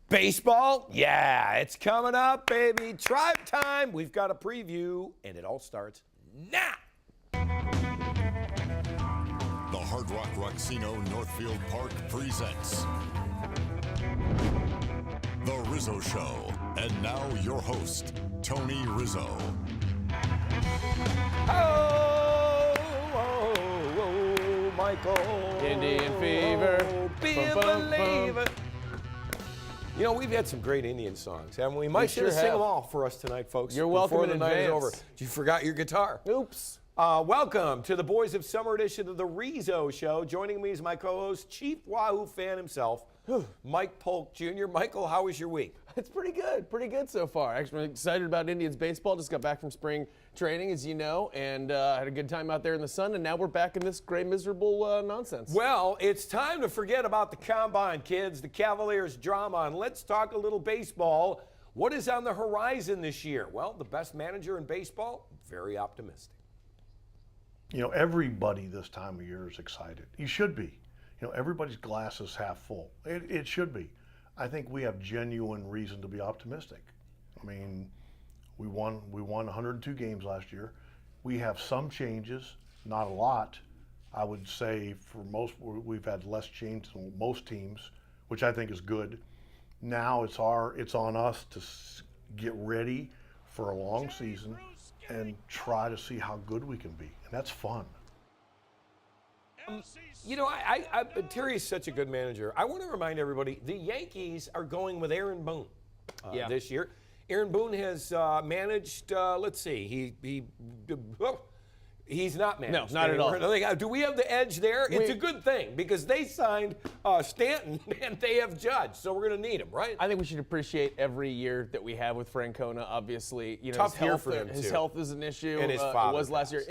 Baseball? Yeah, it's coming up, baby. Tribe time. We've got a preview, and it all starts now. The Hard Rock Rocksino Northfield Park presents The Rizzo Show. And now your host, Tony Rizzo. Oh, Michael. Indian fever. Be a believer. You know, we've had some great Indian songs, haven't we? Mike should have sing them all for us tonight, folks. You're welcome in before the night is over. advance. You forgot your guitar. Oops. Welcome to the Boys of Summer edition of the Rizzo Show. Joining me is my co-host, Chief Wahoo fan himself, Mike Polk Jr. Michael, how was your week? It's pretty good so far. Actually, I'm excited about Indians baseball. Just got back from spring training, as you know, and had a good time out there in the sun, and now we're back in this gray, miserable nonsense. Well, it's time to forget about the combine, kids, the Cavaliers drama, and let's talk a little baseball. What is on the horizon this year? Well, the best manager in baseball, very optimistic. You know, everybody this time of year is excited. You should be. You know, everybody's glass is half full. It should be. I think we have genuine reason to be optimistic. I mean, we won 102 games last year. We have some changes, not a lot. I would say for most, we've had less change than most teams, which I think is good. Now it's on us to get ready for a long season and try to see how good we can be, and that's fun. You know, Terry is such a good manager. I want to remind everybody, the Yankees are going with Aaron Boone this year. Aaron Boone has managed, let's see, he's not managed. No, not at all. Do we have the edge there? It's a good thing because they signed Stanton and they have Judge, so we're going to need him, right? I think we should appreciate every year that we have with Francona. Obviously, you know, Tough year for him, his too. health is an issue. And his father was last year,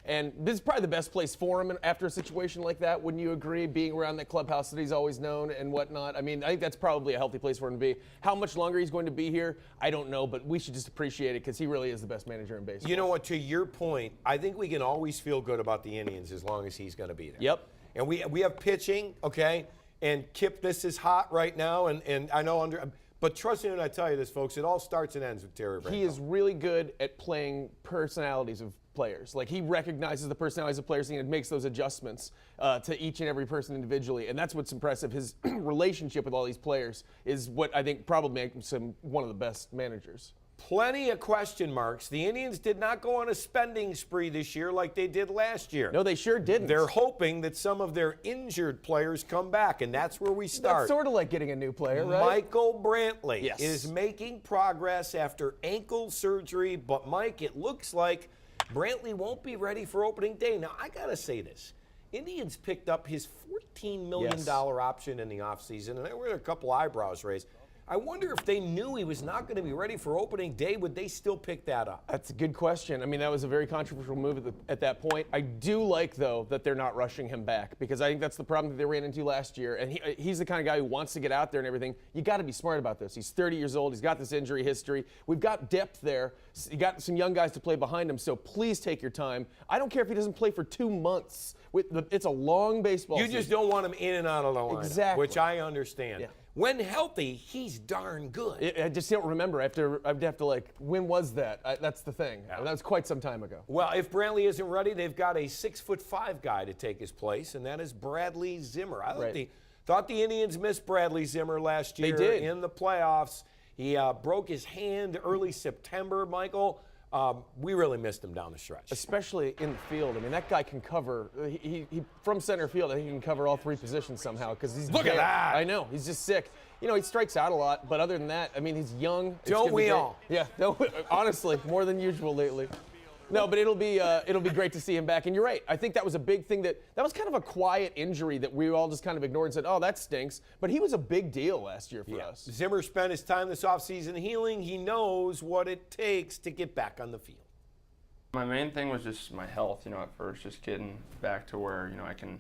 and this is probably the best place for him after a situation like that. Wouldn't you agree? Being around that clubhouse that he's always known and whatnot. I mean, I think that's probably a healthy place for him to be. How much longer he's going to be here, I don't know, but we should just appreciate it because he really is the best manager in baseball. You know what? To your point, I think we can always feel good about the Indians as long as he's going to be there. Yep. And we have pitching, okay? And Kip, this is hot right now, and I know but trust me when I tell you this, folks, it all starts and ends with Terry Francona. He is really good at playing personalities of players. Like, he recognizes the personalities of players and makes those adjustments to each and every person individually. And that's what's impressive. His relationship with all these players is what I think probably makes him one of the best managers. Plenty of question marks. The Indians did not go on a spending spree this year like they did last year. No, they sure didn't. They're hoping that some of their injured players come back, and that's where we start. That's sort of like getting a new player, right? Michael Brantley is making progress after ankle surgery, but Mike, it looks like Brantley won't be ready for opening day. Now, I got to say this. Indians picked up his $14 million option in the offseason, and there were a couple eyebrows raised. I wonder if they knew he was not going to be ready for opening day, would they still pick that up? That's a good question. I mean, that was a very controversial move at that point. I do like, though, that they're not rushing him back because I think that's the problem that they ran into last year. And he's the kind of guy who wants to get out there and everything. You got to be smart about this. He's 30 years old. He's got this injury history. We've got depth there. You got some young guys to play behind him, so please take your time. I don't care if he doesn't play for 2 months. It's a long baseball season. You just don't want him in and out of the lineup, exactly. which I understand. Yeah. When healthy, he's darn good. I just don't remember. I'd have to like, when was that? That's the thing. Yeah. That was quite some time ago. Well, if Brantley isn't ready, they've got a 6'5" guy to take his place, and that is Bradley Zimmer. I thought the Indians missed Bradley Zimmer last year in the playoffs. He broke his hand early September, Michael. We really missed him down the stretch. Especially in the field. I mean, that guy can cover, he from center field, I think he can cover all three positions somehow because he's Look at that. I know, he's just sick. You know, he strikes out a lot, but other than that, I mean, he's young. Don't we all? Yeah, honestly, more than usual lately. No, but it'll be great to see him back. And you're right. I think that was a big thing that was kind of a quiet injury that we all just kind of ignored and said, oh, that stinks. But he was a big deal last year for us. Zimmer spent his time this offseason healing. He knows what it takes to get back on the field. My main thing was just my health, you know, at first, just getting back to where, you know, I can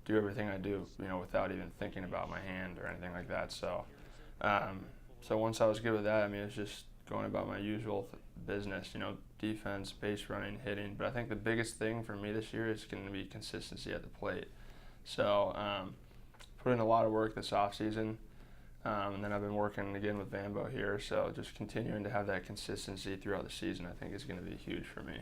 do everything I do, you know, without even thinking about my hand or anything like that. So, so once I was good with that, I mean, it was just going about my usual business, you know, defense, base running, hitting. But I think the biggest thing for me this year is going to be consistency at the plate. So put in a lot of work this offseason. And then I've been working again with Vambo here, so just continuing to have that consistency throughout the season, I think, is going to be huge for me.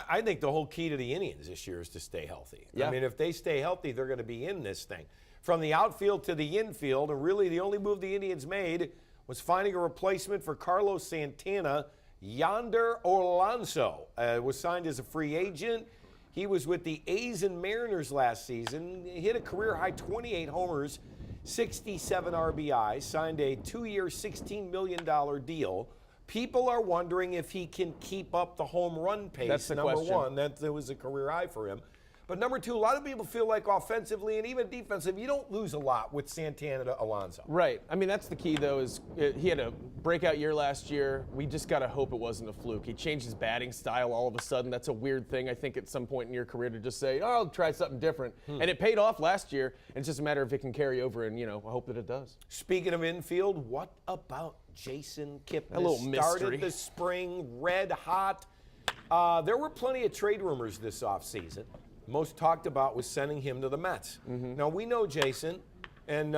I think the whole key to the Indians this year is to stay healthy. Yeah. I mean, if they stay healthy, they're going to be in this thing. From the outfield to the infield, and really the only move the Indians made was finding a replacement for Carlos Santana. Yonder Alonso was signed as a free agent. He was with the A's and Mariners last season. He hit a career-high 28 homers, 67 RBIs, signed a 2-year, $16 million deal. People are wondering if he can keep up the home run pace. That's the number question. one, that was a career high for him. But number two, a lot of people feel like offensively and even defensive, you don't lose a lot with Santana to Alonso. Right. I mean, that's the key, though, is he had a breakout year last year. We just got to hope it wasn't a fluke. He changed his batting style all of a sudden. That's a weird thing, I think, at some point in your career to just say, oh, I'll try something different. And it paid off last year. And it's just a matter of if it can carry over, and, I hope that it does. Speaking of infield, what about Jason Kipnis? A little mystery. Started the spring red hot. There were plenty of trade rumors this offseason. Most talked about was sending him to the Mets. Now, we know Jason, and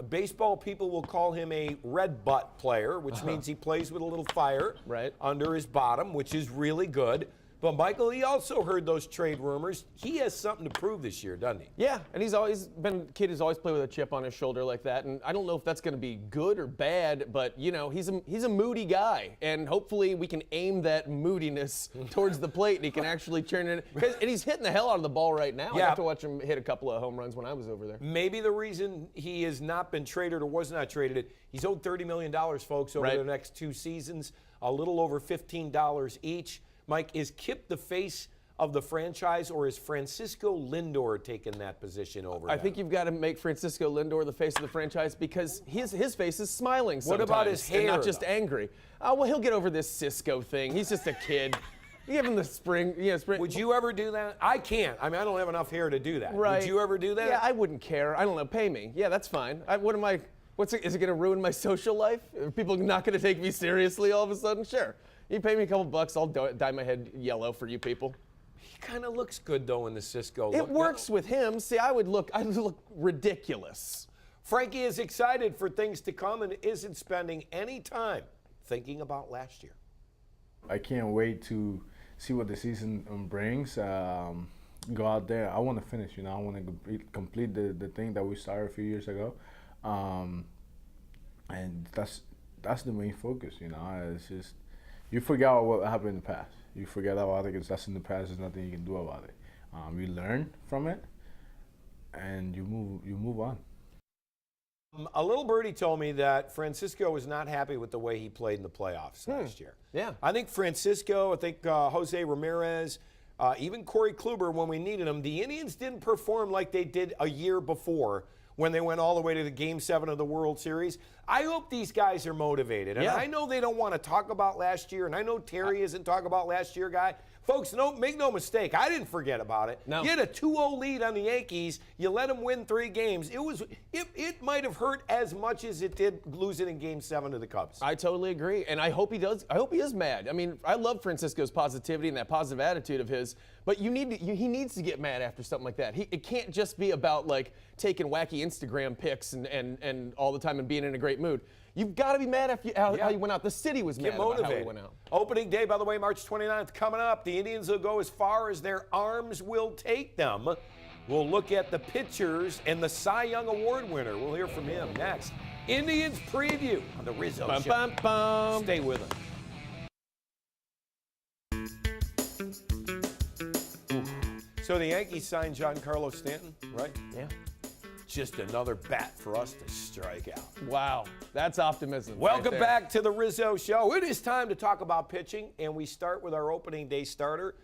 baseball people will call him a red butt player, which means he plays with a little fire under his bottom, which is really good. But, Michael, he also heard those trade rumors. He has something to prove this year, doesn't he? Yeah, and he's always been a kid who's always played with a chip on his shoulder like that. And I don't know if that's going to be good or bad, but, he's a moody guy. And hopefully we can aim that moodiness towards the plate and he can actually turn it. And he's hitting the hell out of the ball right now. Yeah. I got to watch him hit a couple of home runs when I was over there. Maybe the reason he has not been traded or was not traded, he's owed $30 million, folks, over the next 2 seasons, a little over $15 each. Mike, is Kip the face of the franchise, or is Francisco Lindor taking that position over? I think you've got to make Francisco Lindor the face of the franchise because his face is smiling sometimes. What about his hair, and not just though? angry. Well, he'll get over this Cisco thing. He's just a kid. You give him the spring. Would you ever do that? I can't. I mean, I don't have enough hair to do that. Right. Would you ever do that? Yeah, I wouldn't care. I don't know. Pay me. Yeah, that's fine. Is it going to ruin my social life? Are people not going to take me seriously all of a sudden? Sure. You pay me a couple bucks, I'll dye my head yellow for you people. He kind of looks good, though, in the Cisco look. It works with him. See, I'd look ridiculous. Frankie is excited for things to come and isn't spending any time thinking about last year. I can't wait to see what the season brings. Go out there. I want to finish. I want to complete the thing that we started a few years ago, and that's the main focus. It's just you forget what happened in the past. You forget about it because that's in the past. There's nothing you can do about it. You learn from it, and you move on. A little birdie told me that Francisco was not happy with the way he played in the playoffs last year. Yeah. I think Francisco, Jose Ramirez, even Corey Kluber, when we needed them, the Indians didn't perform like they did a year before when they went all the way to the Game 7 of the World Series. I hope these guys are motivated. And I know they don't want to talk about last year, and I know Terry isn't talking about last year, guy. Folks, make no mistake. I didn't forget about it. No. You had a 2-0 lead on the Yankees. You let them win 3 games. It might have hurt as much as it did losing in Game 7 to the Cubs. I totally agree, and I hope he does. I hope he is mad. I mean, I love Francisco's positivity and that positive attitude of his, but he needs to get mad after something like that. It can't just be about taking wacky Instagram pics and all the time and being in a great mood. You've got to be mad after how you went out. The city was mad about how he went out. Opening day, by the way, March 29th, coming up. The Indians will go as far as their arms will take them. We'll look at the pitchers and the Cy Young Award winner. We'll hear from him next. Indians preview on the Rizzo Show. Bum, bum. Stay with us. So the Yankees signed Giancarlo Stanton, right? Yeah. Just another bat for us to strike out. Wow, that's optimism. Welcome right there. back to the Rizzo Show. It is time to talk about pitching, and we start with our opening day starter,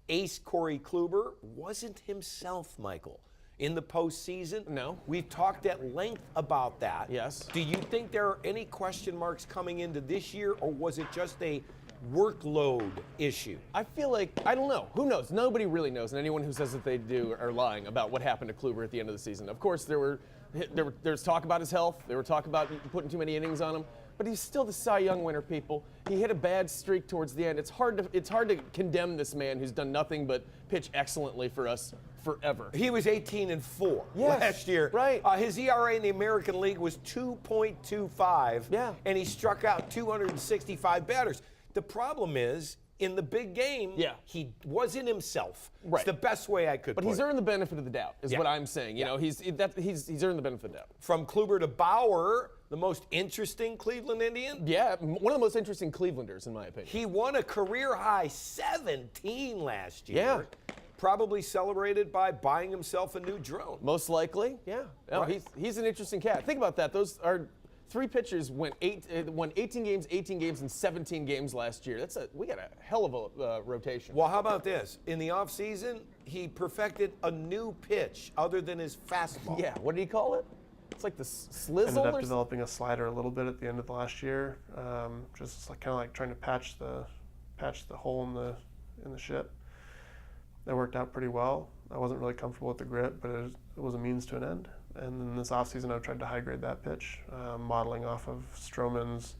ace Corey Kluber. Wasn't himself, Michael, in the postseason. No. We've talked at length about that. Yes. Do you think there are any question marks coming into this year, or was it just a workload issue? I feel like, I don't know. Who knows? Nobody really knows, and anyone who says that they do are lying about what happened to Kluber at the end of the season. Of course, there's talk about his health. There were talk about putting too many innings on him, but he's still the Cy Young winner, people. He hit a bad streak towards the end. It's hard to condemn this man who's done nothing but pitch excellently for us forever. He was 18-4 Yes, last year. right. His ERA in the American League was 2.25. Yeah. And he struck out 265 batters. The problem is, in the big game, he wasn't himself. Right. It's the best way I could But put he's it. earned the benefit of the doubt, is what I'm saying. You know, he's earned the benefit of the doubt. From Kluber to Bauer, the most interesting Cleveland Indian. Yeah, one of the most interesting Clevelanders, in my opinion. He won a career-high 17 last year. Yeah. Probably celebrated by buying himself a new drone. Most likely, yeah. No, Right. he's an interesting cat. Think about that. Those are 3 pitchers won 18 games, and 17 games last year. We got a hell of a rotation. Well, how about this? In the offseason, he perfected a new pitch other than his fastball. Yeah, what did he call it? It's like the slizzle Ended or up developing a slider a little bit at the end of the last year, just like kind of like trying to patch the hole in the ship. That worked out pretty well. I wasn't really comfortable with the grip, but it was a means to an end. And then this offseason, I've tried to high grade that pitch, modeling off of Stroman's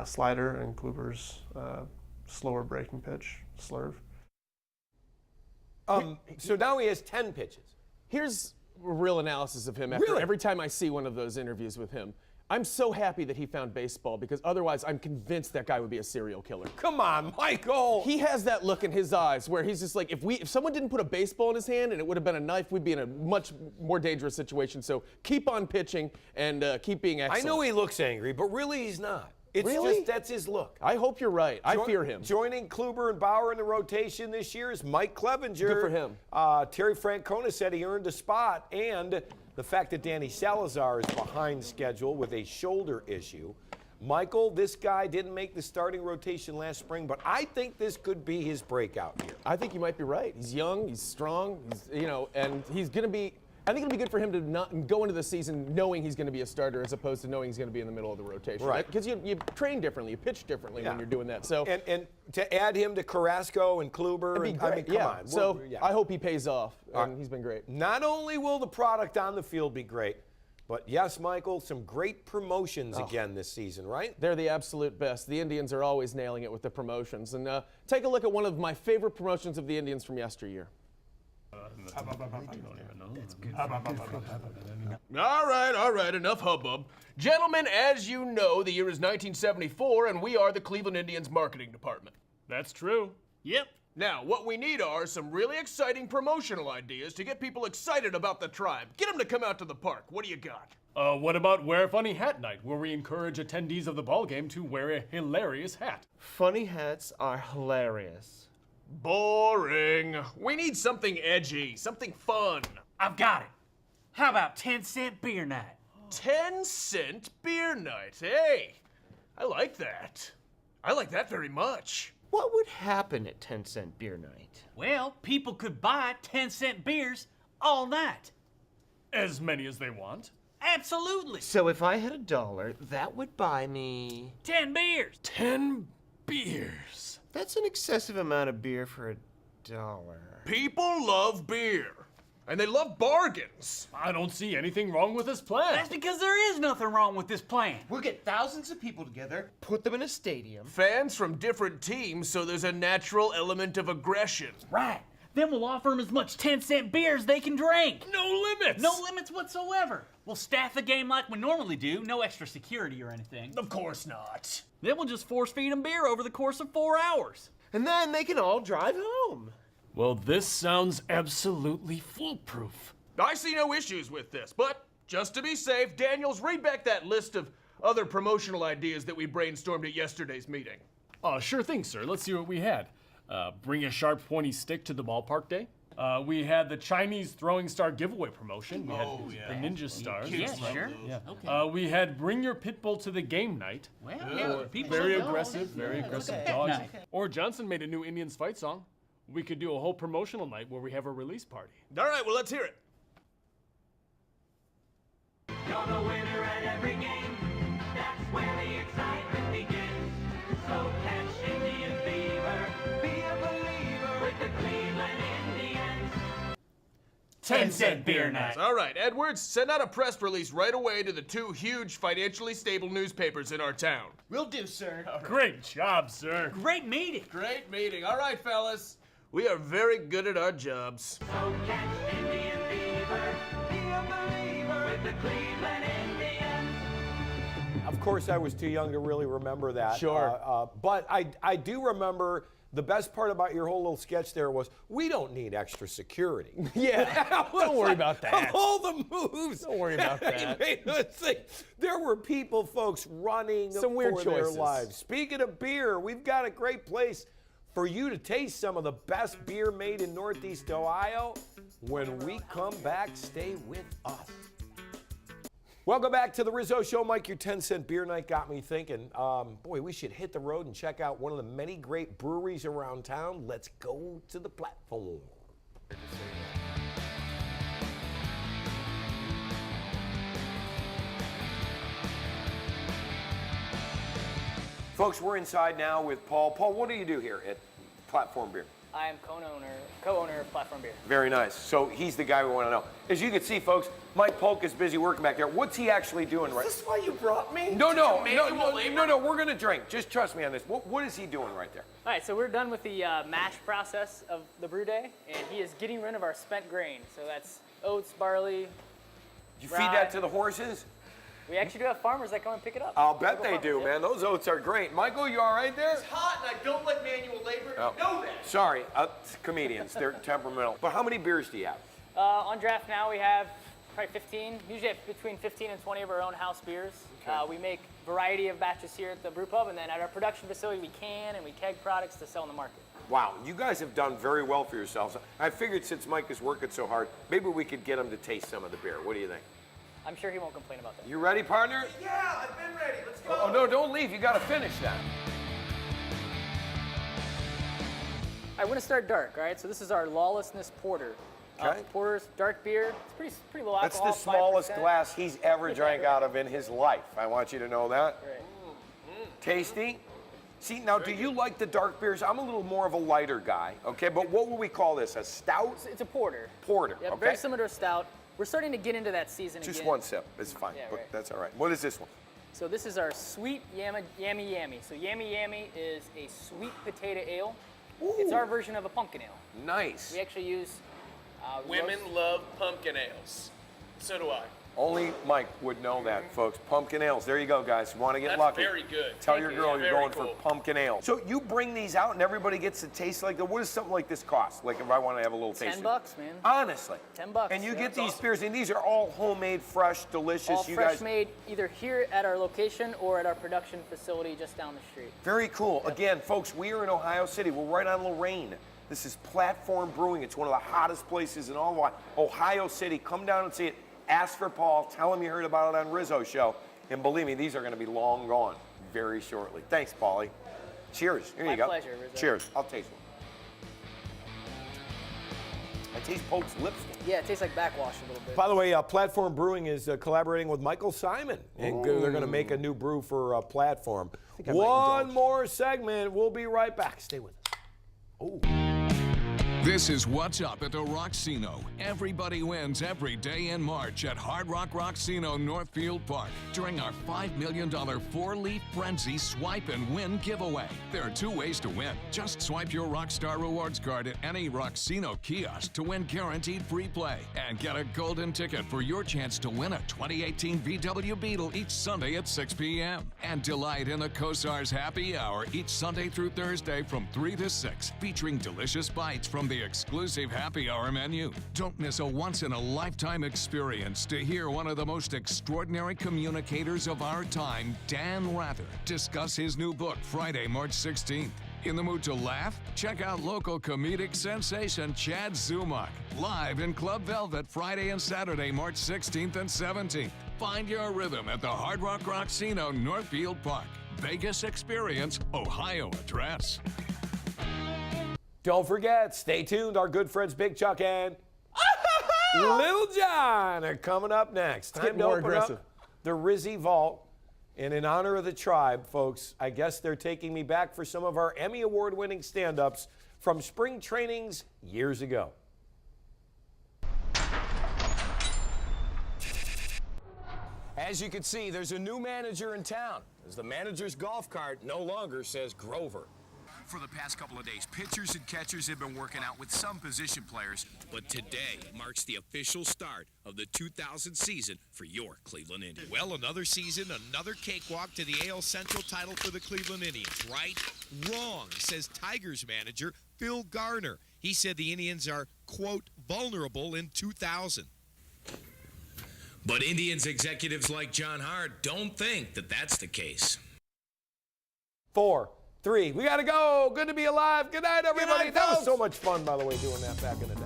slider and Kluber's slower breaking pitch, slurve. So now he has 10 pitches. Here's a real analysis of him after every time I see one of those interviews with him. I'm so happy that he found baseball because otherwise I'm convinced that guy would be a serial killer. Come on, Michael. He has that look in his eyes where he's just like, if someone didn't put a baseball in his hand and it would have been a knife, we'd be in a much more dangerous situation. So keep on pitching and keep being excellent. I know he looks angry, but really he's not. It's Really? just that's his look. I hope you're right. I fear him. Joining Kluber and Bauer in the rotation this year is Mike Clevenger. Good for him. Terry Francona said he earned a spot, and the fact that Danny Salazar is behind schedule with a shoulder issue. Michael, this guy didn't make the starting rotation last spring, but I think this could be his breakout year. I think you might be right. He's young, he's strong, and he's going to be. I think it'll be good for him to not go into the season knowing he's going to be a starter as opposed to knowing he's going to be in the middle of the rotation. Right. Because you train differently, you pitch differently when you're doing that. So and to add him to Carrasco and Kluber, that'd be and, great. I mean, come yeah. on. So I hope he pays off, and he's been great. Not only will the product on the field be great, but yes, Michael, some great promotions again this season, right? They're the absolute best. The Indians are always nailing it with the promotions. And take a look at one of my favorite promotions of the Indians from yesteryear. All right, enough hubbub. Gentlemen, as you know, the year is 1974, and we are the Cleveland Indians marketing department. That's true. Yep. Now, what we need are some really exciting promotional ideas to get people excited about the tribe. Get them to come out to the park. What do you got? What about Wear a Funny Hat Night, where we encourage attendees of the ballgame to wear a hilarious hat? Funny hats are hilarious. Boring. We need something edgy, something fun. I've got it. How about 10-cent beer night? 10-cent beer night. Hey, I like that. I like that very much. What would happen at 10-cent beer night? Well, people could buy 10-cent beers all night. As many as they want. Absolutely. So if I had $1, that would buy me... 10 beers. 10 beers. That's an excessive amount of beer for $1. People love beer. And they love bargains. I don't see anything wrong with this plan. That's because there is nothing wrong with this plan. We'll get thousands of people together, put them in a stadium. Fans from different teams, so there's a natural element of aggression. Right. Then we'll offer them as much 10-cent beer as they can drink. No limits. No limits whatsoever. We'll staff the game like we normally do, no extra security or anything. Of course not. Then we'll just force feed them beer over the course of 4 hours. And then they can all drive home. Well, this sounds absolutely foolproof. I see no issues with this, but just to be safe, Daniels, read back that list of other promotional ideas that we brainstormed at yesterday's meeting. Sure thing, sir. Let's see what we had. Bring a sharp, pointy stick to the ballpark day. We had the Chinese throwing star giveaway promotion. We had the Ninja Stars. Yeah, sure. Yeah. Okay. We had bring your pit bull to the game night. Well, yeah, people Very love aggressive, dogs. very aggressive Okay. dogs. Nice. Or Johnson made a new Indians fight song. We could do a whole promotional night where we have a release party. All right, well, let's hear it. You're the winner at every game. That's where the excitement begins. So catch Indian fever. Be a believer with the Cleveland Indians. 10-cent beer night. All right, Edwards, send out a press release right away to the 2 huge financially stable newspapers in our town. Will do, sir. Great job, sir. Great meeting. Great meeting. All right, fellas. We are very good at our jobs. So catch Indian fever, be a believer with the Cleveland Indians. Of course, I was too young to really remember that. Sure. But I do remember the best part about your whole little sketch there was, we don't need extra security. Yeah, don't worry about that. Of all the moves. Don't worry about that. There were people, folks, running Some weird for their choices. lives. Speaking of beer, we've got a great place for you to taste some of the best beer made in Northeast Ohio. When we come back, stay with us. Welcome back to the Rizzo Show. Mike, your 10-cent beer night got me thinking, boy, we should hit the road and check out one of the many great breweries around town. Let's go to the platform. Folks, we're inside now with Paul. Paul, what do you do here at Platform Beer? I am co-owner of Platform Beer. Very nice. So he's the guy we want to know. As you can see, folks, Mike Polk is busy working back there. What's he actually doing right now? Is this why you brought me? No, Manual labor? we're going to drink. Just trust me on this. What is he doing right there? All right, so we're done with the mash process of the brew day, and he is getting rid of our spent grain. So that's oats, barley. You feed that to the horses? We actually do have farmers that come and pick it up. I'll bet Local they farmers, do, yeah. man. Those oats are great. Michael, you all right there? It's hot and I don't like manual labor. Oh. You know that. Sorry, comedians. They're temperamental. But how many beers do you have? On draft now we have probably 15. Usually have between 15 and 20 of our own house beers. We make variety of batches here at the brew pub, and then at our production facility we can and we keg products to sell in the market. Wow, you guys have done very well for yourselves. I figured since Mike is working so hard, maybe we could get him to taste some of the beer. What do you think? I'm sure he won't complain about that. You ready, partner? Yeah, I've been ready. Let's go. Oh, no, don't leave. You got to finish that. All right, we're gonna start dark, all right? So this is our Lawlessness Porter. Okay. Porter's dark beer. It's pretty low That's alcohol. the smallest 5%. glass he's ever drank out of in his life. I want you to know that. Right. Tasty. See, now, do you like the dark beers? I'm a little more of a lighter guy, okay? But what would we call this? A stout? It's a porter. Porter, Yep, okay? very similar to a stout. We're starting to get into that season Just again. one sip. It's fine, Yeah, but right. that's all right. What is this one? So this is our sweet Yammy Yammy. So Yammy Yammy is a sweet potato ale. It's our version of a pumpkin ale. Nice. We actually use Women love pumpkin ales. So do I. Only Mike would know that, folks. Pumpkin ales. There you go, guys. Want to get That's lucky? very good. Tell Thank your you. girl Yeah, you're very going cool. for pumpkin ale. So you bring these out and everybody gets to taste like that. What does something like this cost? Like if I want to have a little taste. $10, man. Honestly. $10. And you yeah. get these beers, and these are all homemade, fresh, delicious. all you fresh guys. made either here at our location or at our production facility just down the street. Very cool. Again, folks, we are in Ohio City. We're right on Lorraine. This is Platform Brewing. It's one of the hottest places in all of Ohio City. Come down and see it. Ask for Paul. Tell him you heard about it on Rizzo Show. And believe me, these are going to be long gone very shortly. Thanks, Paulie. Cheers. Here My you go. pleasure, Rizzo. Cheers. I'll taste one. I taste Polk's lipstick. Yeah, it tastes like backwash a little bit. By the way, Platform Brewing is collaborating with Michael Simon, and they're going to make a new brew for Platform. One more segment. We'll be right back. Stay with us. Oh. This is What's Up at the Rocksino. Everybody wins every day in March at Hard Rock Rocksino Northfield Park during our $5 million four-leaf frenzy swipe and win giveaway. There are two ways to win. Just swipe your Rockstar Rewards card at any Rocksino kiosk to win guaranteed free play and get a golden ticket for your chance to win a 2018 VW Beetle each Sunday at 6 p.m. And delight in the Kosar's Happy Hour each Sunday through Thursday from 3 to 6, featuring delicious bites from the exclusive happy hour menu. Don't miss a once-in-a-lifetime experience to hear one of the most extraordinary communicators of our time, Dan Rather, discuss his new book Friday, March 16th. In the mood to laugh? Check out local comedic sensation Chad Zumach, live in Club Velvet Friday and Saturday, March 16th and 17th. Find your rhythm at the Hard Rock Rocksino Northfield Park. Vegas experience, Ohio address. Don't forget, stay tuned. Our good friends Big Chuck and Little John are coming up next. Time to more open aggressive. up the Rizzy Vault. And in honor of the tribe, folks, I guess they're taking me back for some of our Emmy Award-winning stand-ups from spring trainings years ago. As you can see, there's a new manager in town, as the manager's golf cart no longer says Grover. for the past couple of days. Pitchers and catchers have been working out with some position players. But today marks the official start of the 2000 season for your Cleveland Indians. Well, another season, another cakewalk to the AL Central title for the Cleveland Indians. Right? Wrong, says Tigers manager Phil Garner. He said the Indians are, quote, vulnerable in 2000. But Indians executives like John Hart don't think that that's the case. 4, 3, we got to go. Good to be alive. Good night, everybody. night, That was folks. so much fun, by the way, doing that back in the day.